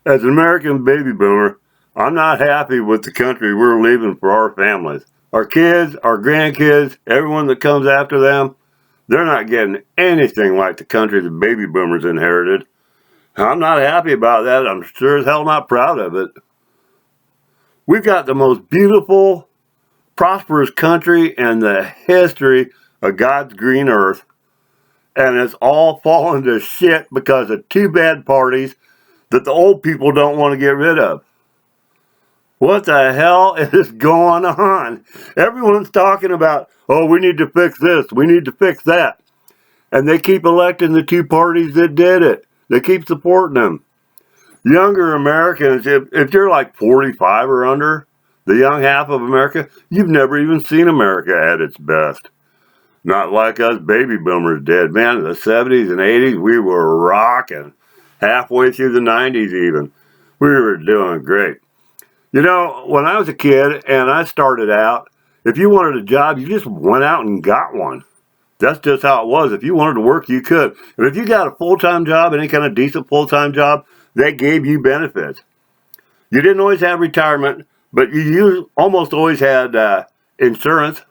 As an American baby boomer, I'm not happy with the country we're leaving for our families. Our kids, our grandkids, everyone that comes after them, they're not getting anything like the country the baby boomers inherited. I'm not happy about that. I'm sure as hell not proud of it. We've got the most beautiful, prosperous country in the history of God's green earth, and it's all fallen to shit because of two bad parties that the old people don't want to get rid of. What the hell is going on? Everyone's talking about, oh, we need to fix this, we need to fix that. And they keep electing the two parties that did it. They keep supporting them. Younger Americans, if you're like 45 or under, the young half of America, you've never even seen America at its best. Not like us baby boomers did. Man, in the 70s and 80s, we were rocking. Halfway through the 90s even. We were doing great. You know, when I was a kid and I started out, if you wanted a job, you just went out and got one. That's just how it was. If you wanted to work, you could. And if you got a full-time job, any kind of decent full-time job, they gave you benefits. You didn't always have retirement, but you almost always had insurance,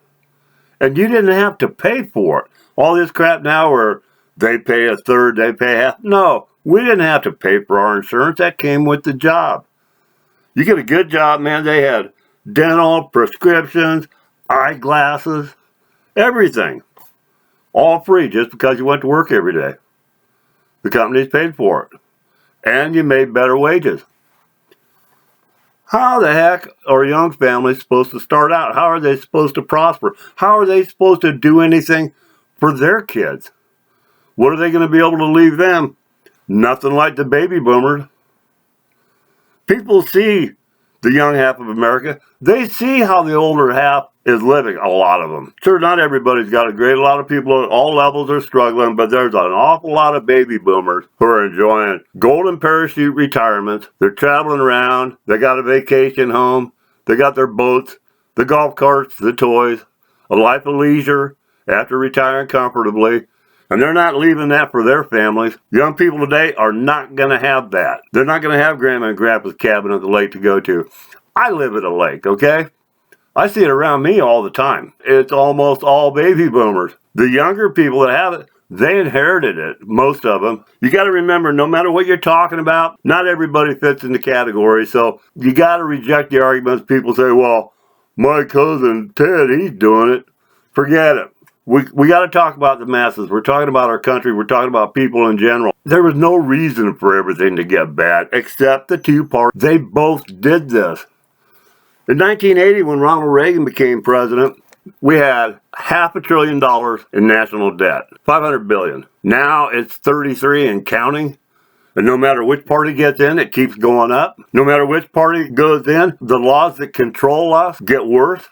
and you didn't have to pay for it. All this crap now where they pay a third, they pay half. No, we didn't have to pay for our insurance. That came with the job. You get a good job, man, they had dental, prescriptions, eyeglasses, everything. All free just because you went to work every day. The companies paid for it. And you made better wages. How the heck are young families supposed to start out? How are they supposed to prosper? How are they supposed to do anything for their kids? What are they going to be able to leave them? Nothing like the baby boomers. People see the young half of America. They see how the older half is living, a lot of them. Sure, not everybody's got it great. A lot of people at all levels are struggling, but there's an awful lot of baby boomers who are enjoying golden parachute retirements. They're traveling around. They got a vacation home. They got their boats, the golf carts, the toys, a life of leisure after retiring comfortably. And they're not leaving that for their families. Young people today are not going to have that. They're not going to have grandma and grandpa's cabin at the lake to go to. I live at a lake, okay? I see it around me all the time. It's almost all baby boomers. The younger people that have it, they inherited it, most of them. You got to remember, no matter what you're talking about, not everybody fits in the category. So you got to reject the arguments. People say, well, my cousin Ted, he's doing it. Forget it. We got to talk about the masses. We're talking about our country. We're talking about people in general. There was no reason for everything to get bad except the two parties. They both did this. In 1980, when Ronald Reagan became president, we had $500 billion in national debt, $500 billion. Now it's 33 and counting. And no matter which party gets in, it keeps going up. No matter which party goes in, the laws that control us get worse.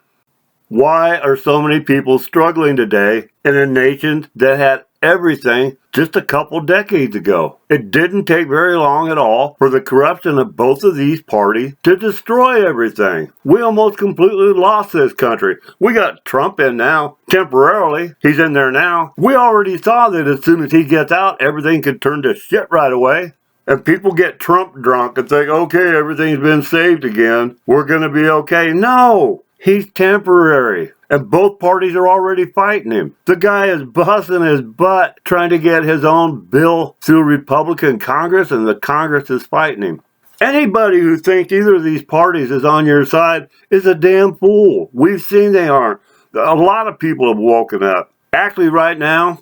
Why are so many people struggling today in a nation that had everything just a couple decades ago? It didn't take very long at all for the corruption of both of these parties to destroy everything. We almost completely lost this country. We got Trump in now, temporarily. He's in there now. We already saw that as soon as he gets out, everything could turn to shit right away. And people get Trump drunk and think, okay, everything's been saved again. We're going to be okay. No! He's temporary, and both parties are already fighting him. The guy is busting his butt trying to get his own bill through Republican Congress, and the Congress is fighting him. Anybody who thinks either of these parties is on your side is a damn fool. We've seen they aren't. A lot of people have woken up. Actually, right now,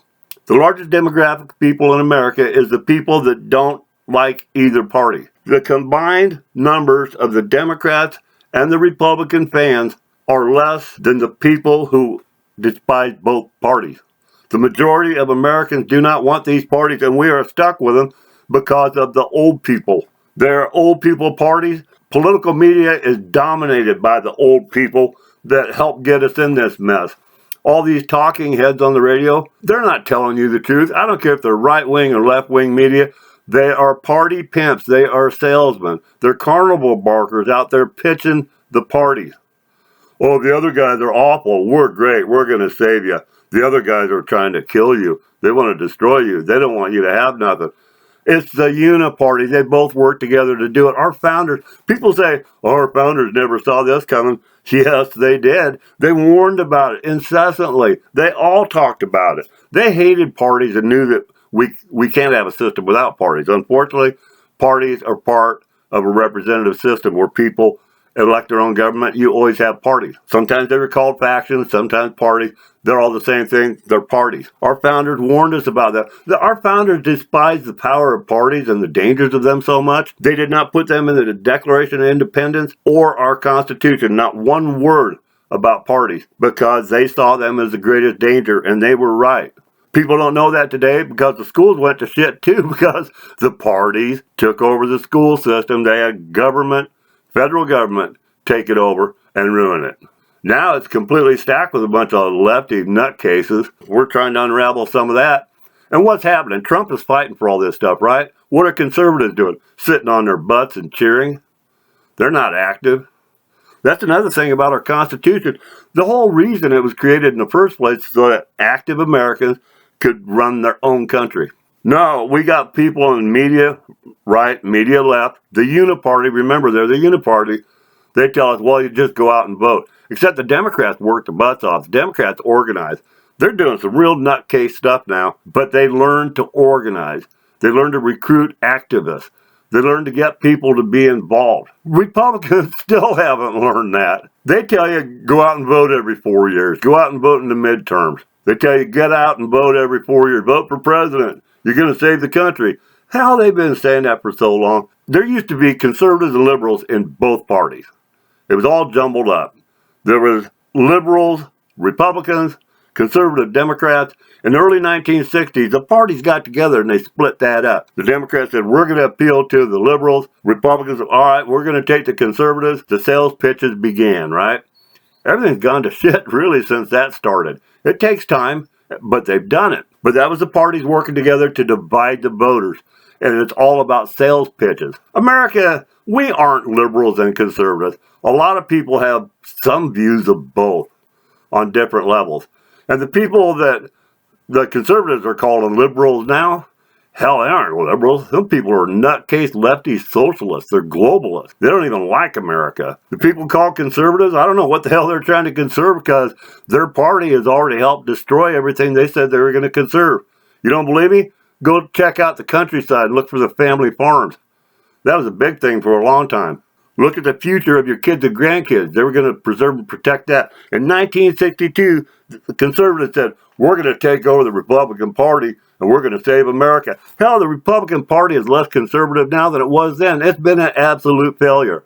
the largest demographic of people in America is the people that don't like either party. The combined numbers of the Democrats and the Republican fans are less than the people who despise both parties. The majority of Americans do not want these parties, and we are stuck with them because of the old people. They're old people parties. Political media is dominated by the old people that help get us in this mess. All these talking heads on the radio, they're not telling you the truth. I don't care if they're right-wing or left-wing media. They are party pimps. They are salesmen. They're carnival barkers out there pitching the parties. Oh, the other guys are awful. We're great. We're going to save you. The other guys are trying to kill you. They want to destroy you. They don't want you to have nothing. It's the Uniparty. They both worked together to do it. Our founders, people say, oh, our founders never saw this coming. Yes, they did. They warned about it incessantly. They all talked about it. They hated parties and knew that we can't have a system without parties. Unfortunately, parties are part of a representative system where people elect their own government. You always have parties. Sometimes they were called factions, sometimes parties. They're all the same thing. They're parties. Our founders warned us about that. Our founders despised the power of parties and the dangers of them so much. They did not put them in the Declaration of Independence or our Constitution. Not one word about parties because they saw them as the greatest danger, and they were right. People don't know that today because the schools went to shit too because the parties took over the school system. They had government, federal government, take it over and ruin it. Now it's completely stacked with a bunch of lefty nutcases. We're trying to unravel some of that. And what's happening? Trump is fighting for all this stuff, right? What are conservatives doing? Sitting on their butts and cheering? They're not active. That's another thing about our Constitution. The whole reason it was created in the first place is so that active Americans could run their own country. No, we got people in media right, media left. The Uniparty, remember, they're the Uniparty. They tell us, well, you just go out and vote. Except the Democrats work their butts off. The Democrats organize. They're doing some real nutcase stuff now, but they learned to organize. They learned to recruit activists. They learned to get people to be involved. Republicans still haven't learned that. They tell you, go out and vote every 4 years. Go out and vote in the midterms. They tell you, get out and vote every 4 years. Vote for president. You're going to save the country. How they've been saying that for so long. There used to be conservatives and liberals in both parties. It was all jumbled up. There was liberals, Republicans, conservative Democrats. In the early 1960s, the parties got together and they split that up. The Democrats said, we're going to appeal to the liberals. Republicans said, all right, we're going to take the conservatives. The sales pitches began, right? Everything's gone to shit, really, since that started. It takes time, but they've done it. But that was the parties working together to divide the voters. And it's all about sales pitches. America, we aren't liberals and conservatives. A lot of people have some views of both on different levels. And the people that the conservatives are calling liberals now, hell, they aren't liberals. Some people are nutcase lefty socialists. They're globalists. They don't even like America. The people called conservatives, I don't know what the hell they're trying to conserve because their party has already helped destroy everything they said they were going to conserve. You don't believe me? Go check out the countryside and look for the family farms. That was a big thing for a long time. Look at the future of your kids and grandkids. They were going to preserve and protect that. In 1962, the conservatives said, we're going to take over the Republican Party and we're going to save America. Hell, the Republican Party is less conservative now than it was then. It's been an absolute failure.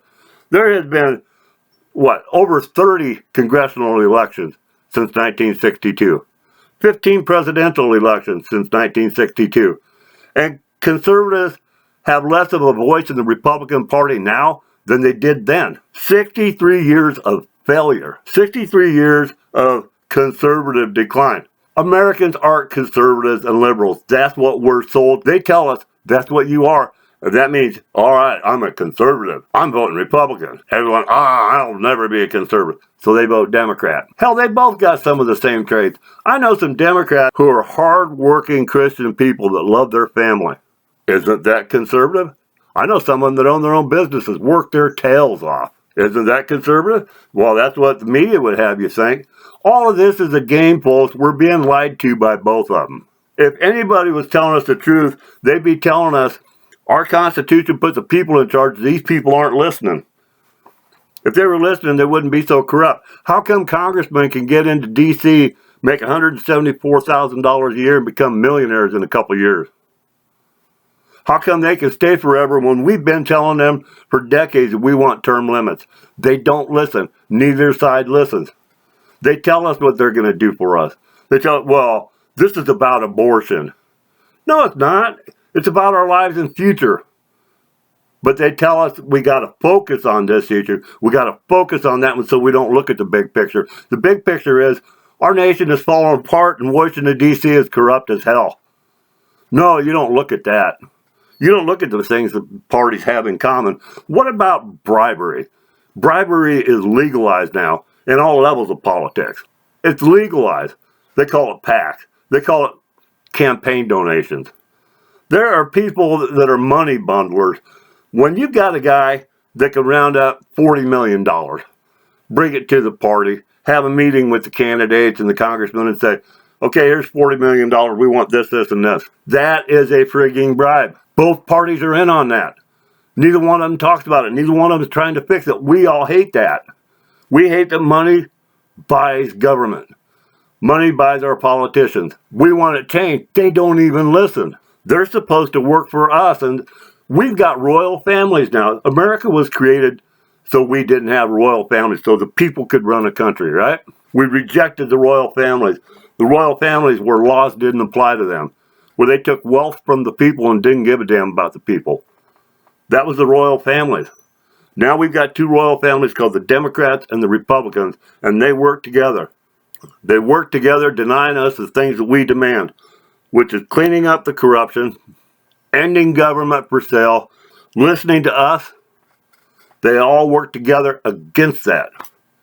There has been, over 30 congressional elections since 1962. 15 presidential elections since 1962. And conservatives have less of a voice in the Republican Party now than they did then. 63 years of failure. 63 years of conservative decline. Americans aren't conservatives and liberals. That's what we're sold. They tell us that's what you are. And that means, all right, I'm a conservative. I'm voting Republican. Everyone, I'll never be a conservative. So they vote Democrat. Hell, they both got some of the same traits. I know some Democrats who are hard-working Christian people that love their family. Isn't that conservative? I know some of them that own their own businesses, work their tails off. Isn't that conservative? Well, that's what the media would have you think. All of this is a game, folks. We're being lied to by both of them. If anybody was telling us the truth, they'd be telling us our Constitution puts the people in charge. These people aren't listening. If they were listening, they wouldn't be so corrupt. How come congressmen can get into D.C., make $174,000 a year and become millionaires in a couple of years? How come they can stay forever when we've been telling them for decades that we want term limits? They don't listen. Neither side listens. They tell us what they're going to do for us. They tell us, well, this is about abortion. No, it's not. It's about our lives and future. But they tell us we got to focus on this issue. We got to focus on that one so we don't look at the big picture. The big picture is our nation is falling apart and Washington, D.C. is corrupt as hell. No, you don't look at that. You don't look at the things that parties have in common. What about bribery? Bribery is legalized now in all levels of politics. It's legalized. They call it PACs. They call it campaign donations. There are people that are money bundlers. When you've got a guy that can round up $40 million, bring it to the party, have a meeting with the candidates and the congressmen and say, okay, here's $40 million. We want this, this, and this. That is a frigging bribe. Both parties are in on that. Neither one of them talks about it. Neither one of them is trying to fix it. We all hate that. We hate that money buys government. Money buys our politicians. We want it changed. They don't even listen. They're supposed to work for us, and we've got royal families now. America was created so we didn't have royal families, so the people could run a country, right? We rejected the royal families. The royal families where laws didn't apply to them, where they took wealth from the people and didn't give a damn about the people. That was the royal families. Now we've got two royal families called the Democrats and the Republicans, and they work together. They work together denying us the things that we demand, which is cleaning up the corruption, ending government for sale, listening to us. They all work together against that.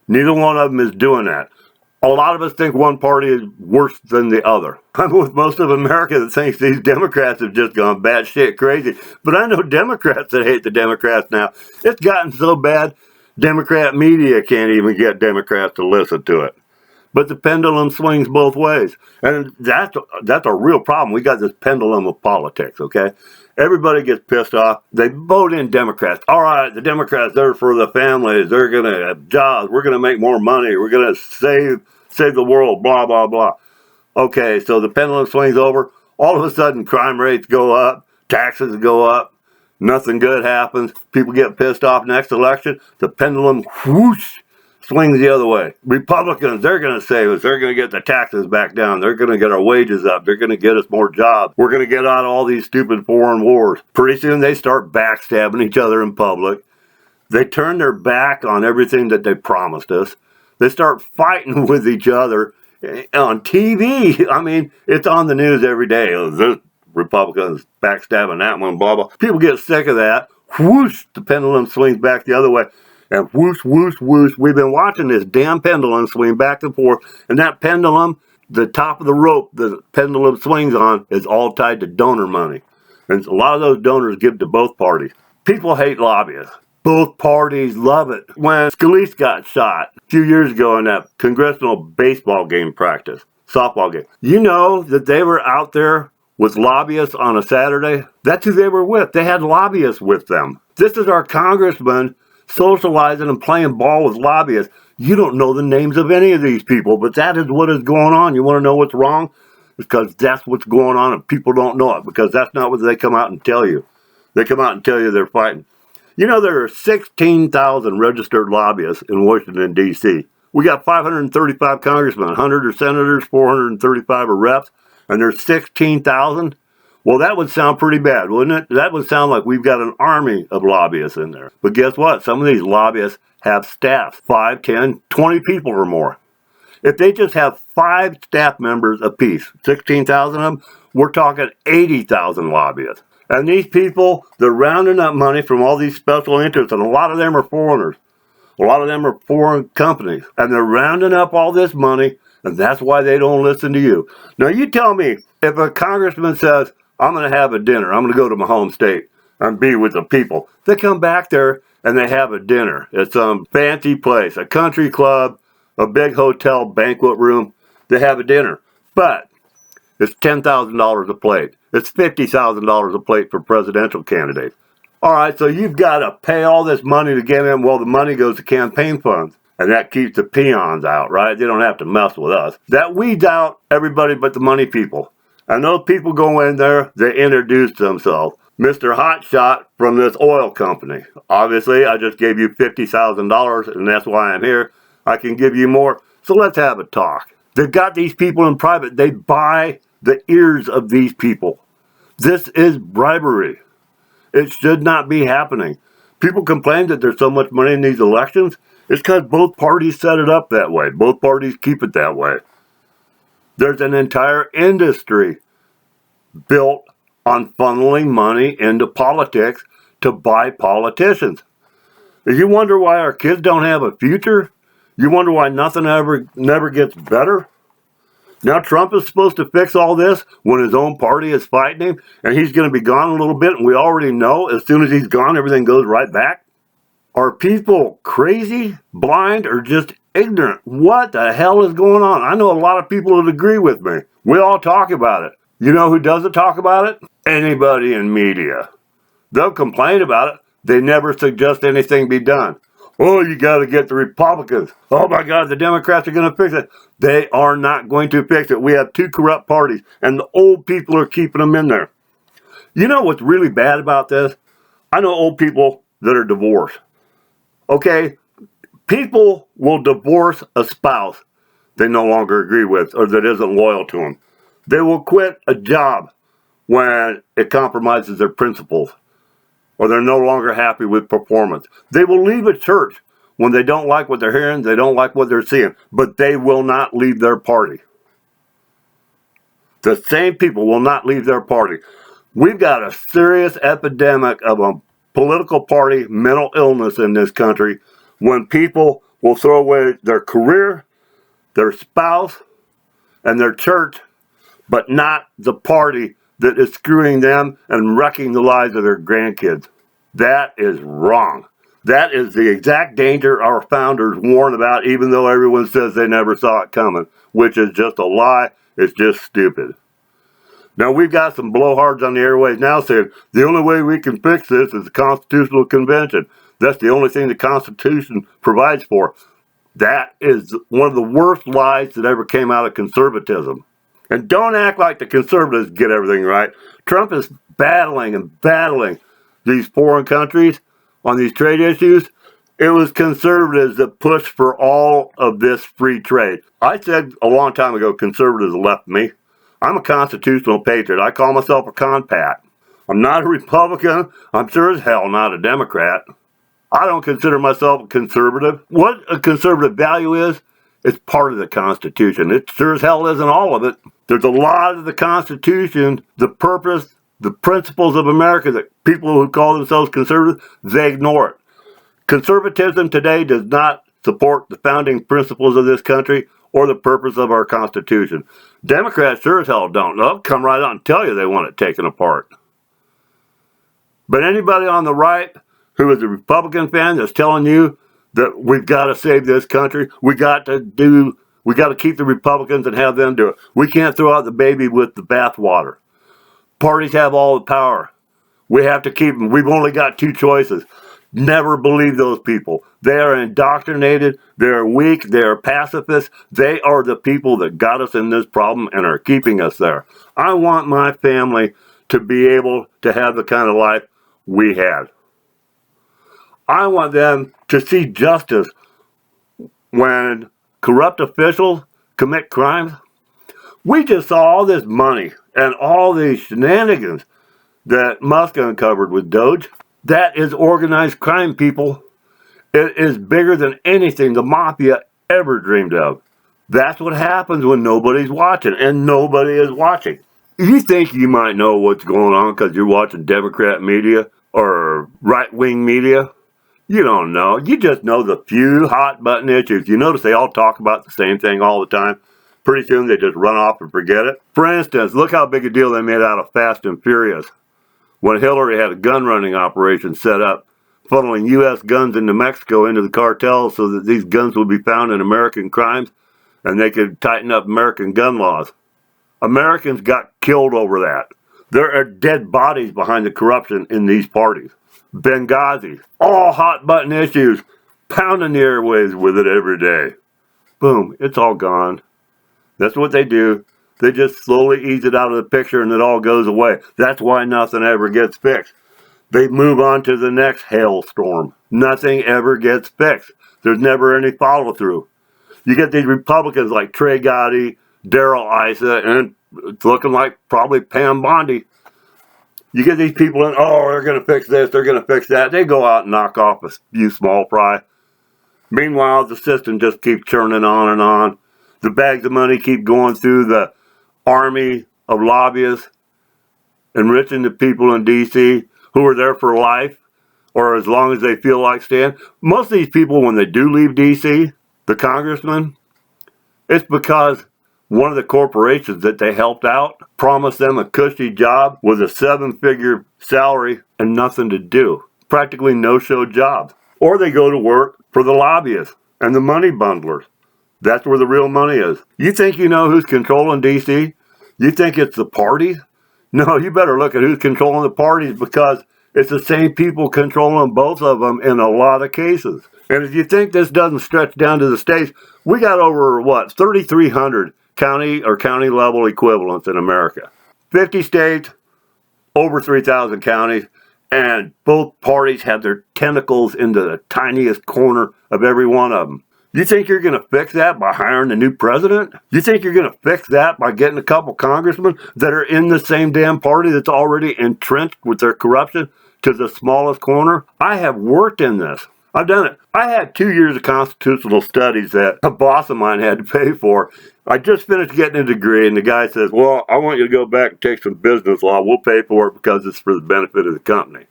Neither one of them is doing that. A lot of us think one party is worse than the other. I'm with most of America that thinks these Democrats have just gone batshit crazy. But I know Democrats that hate the Democrats now. It's gotten so bad, Democrat media can't even get Democrats to listen to it. But the pendulum swings both ways. And that's a real problem. We got this pendulum of politics, okay? Everybody gets pissed off. They vote in Democrats. All right, the Democrats, they're for the families. They're going to have jobs. We're going to make more money. We're going to save the world, blah, blah, blah. Okay, so the pendulum swings over. All of a sudden, crime rates go up. Taxes go up. Nothing good happens. People get pissed off next election. The pendulum whoosh swings the other way. Republicans, they're going to save us. They're going to get the taxes back down. They're going to get our wages up. They're going to get us more jobs. We're going to get out of all these stupid foreign wars. Pretty soon they start backstabbing each other in public. They turn their back on everything that they promised us. They start fighting with each other on TV. I mean, it's on the news every day. This Republicans backstabbing that one, blah, blah. People get sick of that. Whoosh, the pendulum swings back the other way. And whoosh, whoosh, whoosh. We've been watching this damn pendulum swing back and forth. And that pendulum, the top of the rope the pendulum swings on, is all tied to donor money. And a lot of those donors give to both parties. People hate lobbyists. Both parties love it. When Scalise got shot a few years ago in that congressional baseball game practice, softball game, you know that they were out there with lobbyists on a Saturday? That's who they were with. They had lobbyists with them. This is our congressman socializing and playing ball with lobbyists. You don't know the names of any of these people, but that is what is going on. You want to know what's wrong? Because that's what's going on, and people don't know it, because that's not what they come out and tell you. They come out and tell you they're fighting. You know, there are 16,000 registered lobbyists in Washington, D.C. We got 535 congressmen, 100 are senators, 435 are reps, and there's 16,000. Well, that would sound pretty bad, wouldn't it? That would sound like we've got an army of lobbyists in there. But guess what? Some of these lobbyists have staff, 5, 10, 20 people or more. If they just have 5 staff members apiece, 16,000 of them, we're talking 80,000 lobbyists. And these people, they're rounding up money from all these special interests, and a lot of them are foreigners. A lot of them are foreign companies. And they're rounding up all this money, and that's why they don't listen to you. Now, you tell me, if a congressman says, I'm going to have a dinner, I'm going to go to my home state and be with the people. They come back there and they have a dinner at some fancy place, a country club, a big hotel banquet room. They have a dinner. But it's $10,000 a plate. It's $50,000 a plate for presidential candidates. All right, so you've got to pay all this money to get in. Well, the money goes to campaign funds. And that keeps the peons out, right? They don't have to mess with us. That weeds out everybody but the money people. And those people go in there, they introduce themselves. Mr. Hotshot from this oil company. Obviously, I just gave you $50,000, and that's why I'm here. I can give you more. So let's have a talk. They've got these people in private. They buy the ears of these people. This is bribery. It should not be happening. People complain that there's so much money in these elections. It's because both parties set it up that way. Both parties keep it that way. There's an entire industry built on funneling money into politics to buy politicians. If you wonder why our kids don't have a future, you wonder why nothing never gets better, Now Trump is supposed to fix all this when his own party is fighting him, and he's going to be gone a little bit, and we already know as soon as he's gone, everything goes right back. Are people crazy, blind, or just ignorant? What the hell is going on? I know a lot of people that agree with me. We all talk about it. You know who doesn't talk about it? Anybody in media. They'll complain about it. They never suggest anything be done. Oh, you got to get the Republicans. Oh my God, the Democrats are going to fix it. They are not going to fix it. We have two corrupt parties, and the old people are keeping them in there. You know what's really bad about this? I know old people that are divorced. Okay, people will divorce a spouse they no longer agree with or that isn't loyal to them. They will quit a job when it compromises their principles or they're no longer happy with performance. They will leave a church when they don't like what they're hearing, they don't like what they're seeing, but they will not leave their party. The same people will not leave their party. We've got a serious epidemic of a political party mental illness in this country when people will throw away their career, their spouse, and their church, but not the party that is screwing them and wrecking the lives of their grandkids. That is wrong. That is the exact danger our founders warned about, even though everyone says they never saw it coming, which is just a lie. It's just stupid. Now, we've got some blowhards on the airways now saying the only way we can fix this is the Constitutional Convention. That's the only thing the Constitution provides for. That is one of the worst lies that ever came out of conservatism. And don't act like the conservatives get everything right. Trump is battling these foreign countries on these trade issues. It was conservatives that pushed for all of this free trade. I said a long time ago, conservatives left me. I'm a constitutional patriot. I call myself a conpat. I'm not a Republican. I'm sure as hell not a Democrat. I don't consider myself a conservative. What a conservative value is, it's part of the Constitution. It sure as hell isn't all of it. There's a lot of the Constitution, the purpose, the principles of America that people who call themselves conservative, they ignore it. Conservatism today does not support the founding principles of this country or the purpose of our Constitution. Democrats sure as hell don't. They'll come right out and tell you they want it taken apart. But anybody on the right who is a Republican fan that's telling you that we've got to save this country, we got to keep the Republicans and have them do it. We can't throw out the baby with the bathwater. Parties have all the power. We have to keep them. We've only got two choices. Never believe those people. They are indoctrinated. They are weak. They are pacifists. They are the people that got us in this problem and are keeping us there. I want my family to be able to have the kind of life we had. I want them to see justice when corrupt officials commit crimes. We just saw all this money and all these shenanigans that Musk uncovered with Doge. That is organized crime, people. It is bigger than anything the mafia ever dreamed of. That's what happens when nobody's watching, and nobody is watching. You think you might know what's going on because you're watching Democrat media or right-wing media? You don't know. You just know the few hot-button issues. You notice they all talk about the same thing all the time. Pretty soon they just run off and forget it. For instance, look how big a deal they made out of Fast and Furious. When Hillary had a gun-running operation set up, funneling U.S. guns into Mexico into the cartels so that these guns would be found in American crimes and they could tighten up American gun laws. Americans got killed over that. There are dead bodies behind the corruption in these parties. Benghazi, all hot-button issues, pounding the airwaves with it every day. Boom, it's all gone. That's what they do. They just slowly ease it out of the picture and it all goes away. That's why nothing ever gets fixed. They move on to the next hailstorm. Nothing ever gets fixed. There's never any follow-through. You get these Republicans like Trey Gowdy, Darrell Issa, and it's looking like probably Pam Bondi. You get these people in, oh, they're going to fix this, they're going to fix that. They go out and knock off a few small fry. Meanwhile, the system just keeps churning on and on. The bags of money keep going through the army of lobbyists, enriching the people in D.C. who are there for life or as long as they feel like staying. Most of these people, when they do leave D.C., the congressmen, it's because one of the corporations that they helped out promised them a cushy job with a 7-figure salary and nothing to do. Practically no-show jobs. Or they go to work for the lobbyists and the money bundlers. That's where the real money is. You think you know who's controlling D.C.? You think it's the parties? No, you better look at who's controlling the parties, because it's the same people controlling both of them in a lot of cases. And if you think this doesn't stretch down to the states, we got over, 3,300 county or county level equivalents in America. 50 states, over 3,000 counties, and both parties have their tentacles into the tiniest corner of every one of them. You think you're going to fix that by hiring a new president? You think you're going to fix that by getting a couple congressmen that are in the same damn party that's already entrenched with their corruption to the smallest corner? I have worked in this. I've done it. I had 2 years of constitutional studies that a boss of mine had to pay for. I just finished getting a degree, and the guy says, well, I want you to go back and take some business law. We'll pay for it because it's for the benefit of the company.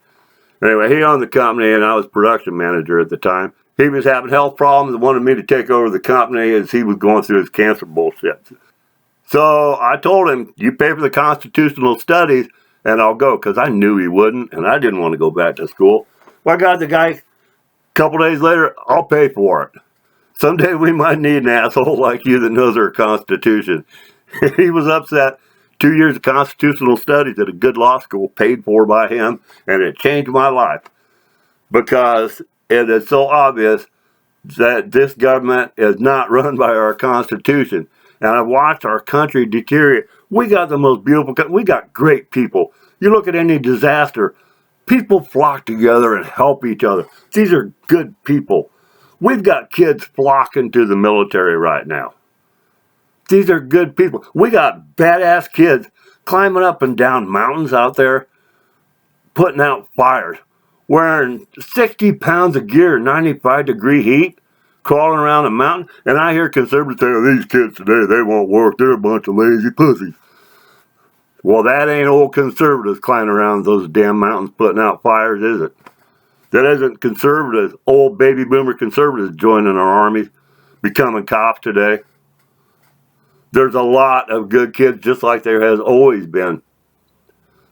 Anyway, he owned the company, and I was production manager at the time. He was having health problems and wanted me to take over the company as he was going through his cancer bullshit. So I told him, you pay for the constitutional studies and I'll go, because I knew he wouldn't, and I didn't want to go back to school. Well, I got the guy a couple days later, I'll pay for it. Someday we might need an asshole like you that knows our Constitution. He was upset. 2 years of constitutional studies at a good law school paid for by him, and it changed my life, because it is so obvious that this government is not run by our Constitution. And I've watched our country deteriorate. We got the most beautiful country. We got great people. You look at any disaster, people flock together and help each other. These are good people. We've got kids flocking to the military right now. These are good people. We got badass kids climbing up and down mountains out there, putting out fires, wearing 60 pounds of gear, 95-degree heat, crawling around a mountain. And I hear conservatives say, oh, these kids today, they won't work. They're a bunch of lazy pussies. Well, that ain't old conservatives climbing around those damn mountains putting out fires, is it? That isn't conservatives, old baby boomer conservatives joining our armies, becoming cops today. There's a lot of good kids, just like there has always been.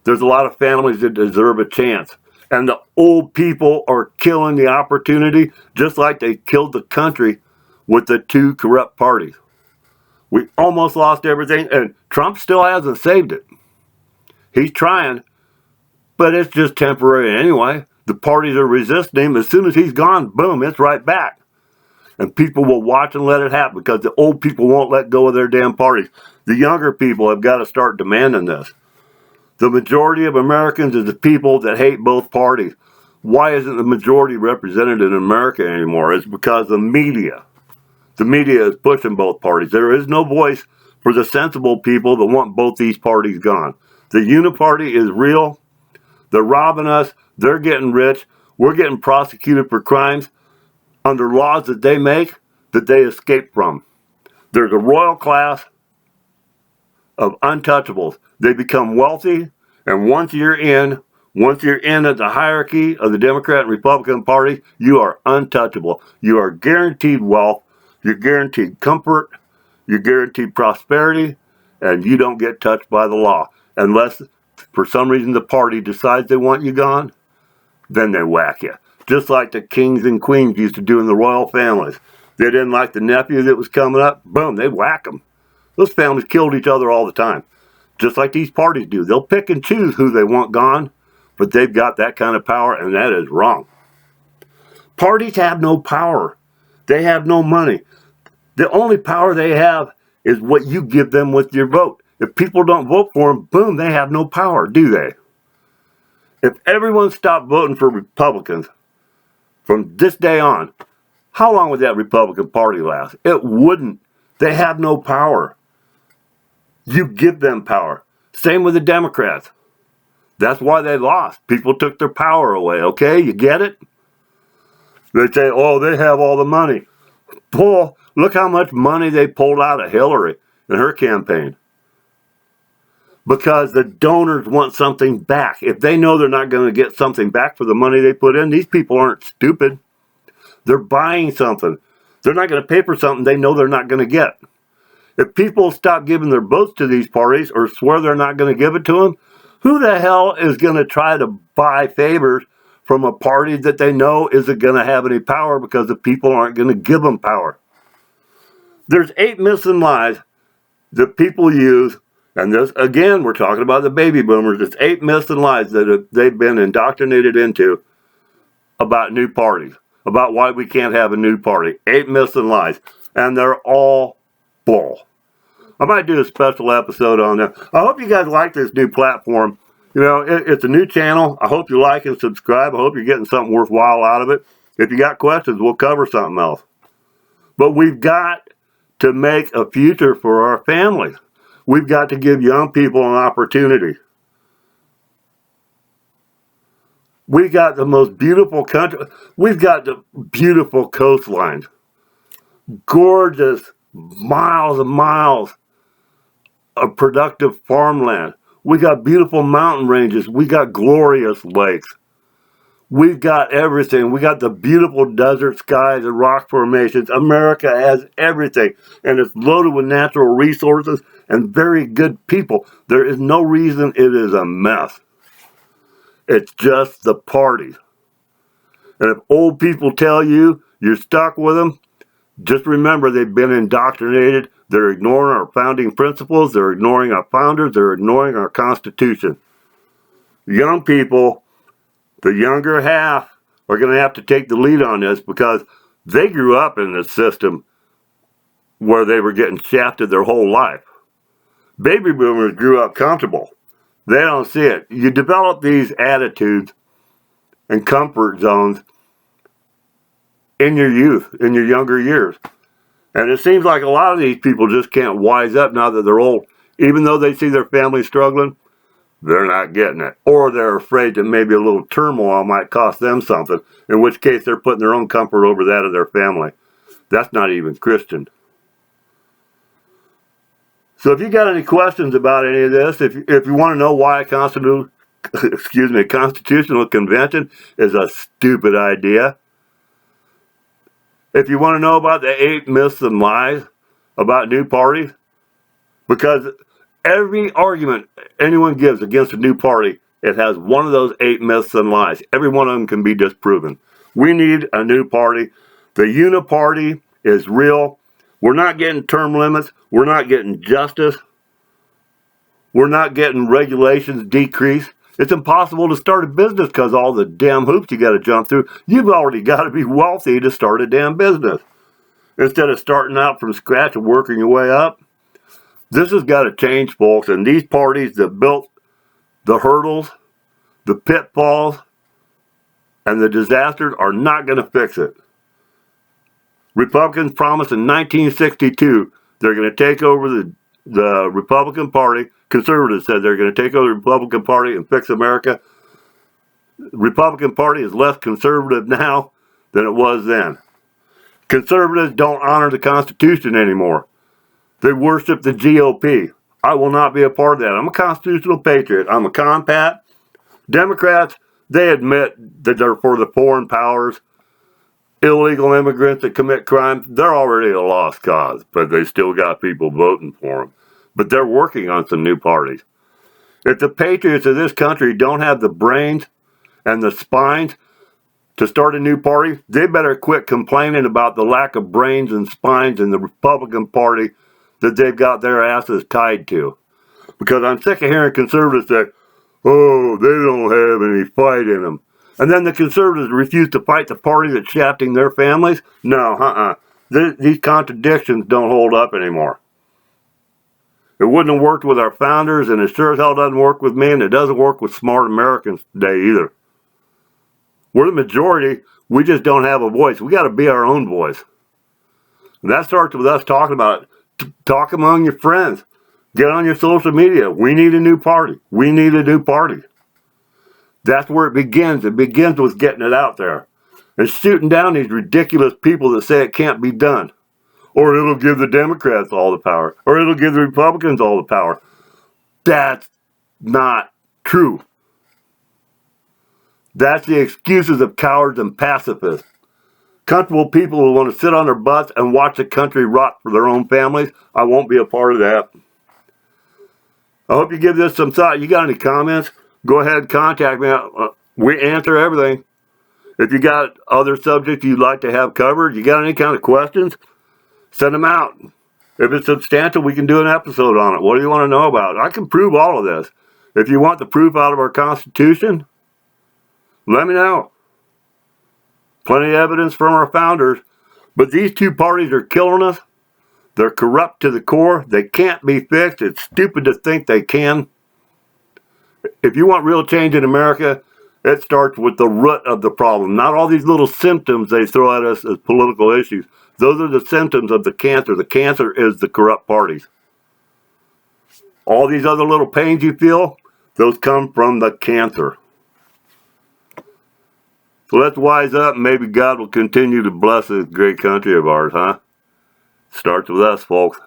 There's a lot of families that deserve a chance. And the old people are killing the opportunity, just like they killed the country with the two corrupt parties. We almost lost everything, and Trump still hasn't saved it. He's trying, but it's just temporary anyway. The parties are resisting him. As soon as he's gone, boom, it's right back. And people will watch and let it happen, because the old people won't let go of their damn parties. The younger people have got to start demanding this. The majority of Americans is the people that hate both parties. Why isn't the majority represented in America anymore? It's because the media is pushing both parties. There is no voice for the sensible people that want both these parties gone. The Uniparty is real. They're robbing us. They're getting rich. We're getting prosecuted for crimes under laws that they make that they escape from. There's a royal class of untouchables. They become wealthy, and once you're in at the hierarchy of the Democrat and Republican Party, you are untouchable. You are guaranteed wealth, you're guaranteed comfort, you're guaranteed prosperity, and you don't get touched by the law. Unless, for some reason, the party decides they want you gone, then they whack you. Just like the kings and queens used to do in the royal families. They didn't like the nephew that was coming up, boom, they'd whack him. Those families killed each other all the time. Just like these parties do. They'll pick and choose who they want gone, but they've got that kind of power, and that is wrong. Parties have no power. They have no money. The only power they have is what you give them with your vote. If people don't vote for them, boom, they have no power, do they? If everyone stopped voting for Republicans from this day on, how long would that Republican Party last? It wouldn't. They have no power. You give them power. Same with the Democrats. That's why they lost. People took their power away, okay? You get it? They say, oh, they have all the money. Boy, look how much money they pulled out of Hillary in her campaign. Because the donors want something back. If they know they're not going to get something back for the money they put in, these people aren't stupid. They're buying something. They're not going to pay for something they know they're not going to get. If people stop giving their votes to these parties or swear they're not going to give it to them, who the hell is going to try to buy favors from a party that they know isn't going to have any power because the people aren't going to give them power? There's 8 myths and lies that people use, and this, again, we're talking about the baby boomers. It's 8 myths and lies that they've been indoctrinated into about new parties, about why we can't have a new party. 8 myths and lies, and they're all bull. I might do a special episode on that. I hope you guys like this new platform. You know, it's a new channel. I hope you like and subscribe. I hope you're getting something worthwhile out of it. If you got questions, we'll cover something else. But we've got to make a future for our families. We've got to give young people an opportunity. We got the most beautiful country. We've got the beautiful coastlines. Gorgeous miles and miles of productive farmland. We got beautiful mountain ranges. We got glorious lakes. We've got everything. We got the beautiful desert skies and rock formations. America has everything, and it's loaded with natural resources and very good people. There is no reason it is a mess. It's just the party. And if old people tell you you're stuck with them, just remember they've been indoctrinated. They're ignoring our founding principles. They're ignoring our founders. They're ignoring our Constitution. Young people, the younger half, are going to have to take the lead on this because they grew up in this system where they were getting shafted their whole life. Baby boomers grew up comfortable. They don't see it. You develop these attitudes and comfort zones in your youth, in your younger years. And it seems like a lot of these people just can't wise up now that they're old. Even though they see their family struggling, they're not getting it. Or they're afraid that maybe a little turmoil might cost them something, in which case they're putting their own comfort over that of their family. That's not even Christian. So if you got any questions about any of this, if you want to know why a constitutional convention is a stupid idea, if you want to know about the 8 myths and lies about new parties, because every argument anyone gives against a new party, it has one of those 8 myths and lies. Every one of them can be disproven. We need a new party. The Uniparty is real. We're not getting term limits. We're not getting justice. We're not getting regulations decreased. It's impossible to start a business because all the damn hoops you got to jump through. You've already got to be wealthy to start a damn business. Instead of starting out from scratch and working your way up. This has got to change, folks. And these parties that built the hurdles, the pitfalls, and the disasters are not going to fix it. Republicans promised in 1962 they're going to take over the Republican Party. Conservatives said they're going to take over the Republican Party and fix America. The Republican Party is less conservative now than it was then. Conservatives don't honor the Constitution anymore. They worship the GOP. I will not be a part of that. I'm a constitutional patriot. I'm a compat. Democrats, they admit that they're for the foreign powers. Illegal immigrants that commit crimes, they're already a lost cause, but they still got people voting for them. But they're working on some new parties. If the patriots of this country don't have the brains and the spines to start a new party, they better quit complaining about the lack of brains and spines in the Republican Party that they've got their asses tied to. Because I'm sick of hearing conservatives say, oh, they don't have any fight in them. And then the conservatives refuse to fight the party that's shafting their families? No, these contradictions don't hold up anymore. It wouldn't have worked with our founders, and it sure as hell doesn't work with me, and it doesn't work with smart Americans today either. We're the majority. We just don't have a voice. We got to be our own voice. And that starts with us talking about it. Talk among your friends. Get on your social media. We need a new party. We need a new party. That's where it begins. It begins with getting it out there. And shooting down these ridiculous people that say it can't be done. Or it'll give the Democrats all the power. Or it'll give the Republicans all the power. That's not true. That's the excuses of cowards and pacifists. comfortable people who want to sit on their butts and watch the country rot for their own families. I won't be a part of that. I hope you give this some thought. You got any comments? Go ahead and contact me. We answer everything. If you got other subjects you'd like to have covered, you got any kind of questions, send them out. If it's substantial, we can do an episode on it. What do you want to know about? I can prove all of this. If you want the proof out of our Constitution, let me know. Plenty of evidence from our founders. But these two parties are killing us. They're corrupt to the core. They can't be fixed. It's stupid to think they can. If you want real change in America, it starts with the root of the problem. Not all these little symptoms they throw at us as political issues. Those are the symptoms of the cancer. The cancer is the corrupt parties. All these other little pains you feel, those come from the cancer. So let's wise up, and maybe God will continue to bless this great country of ours, huh? Starts with us, folks.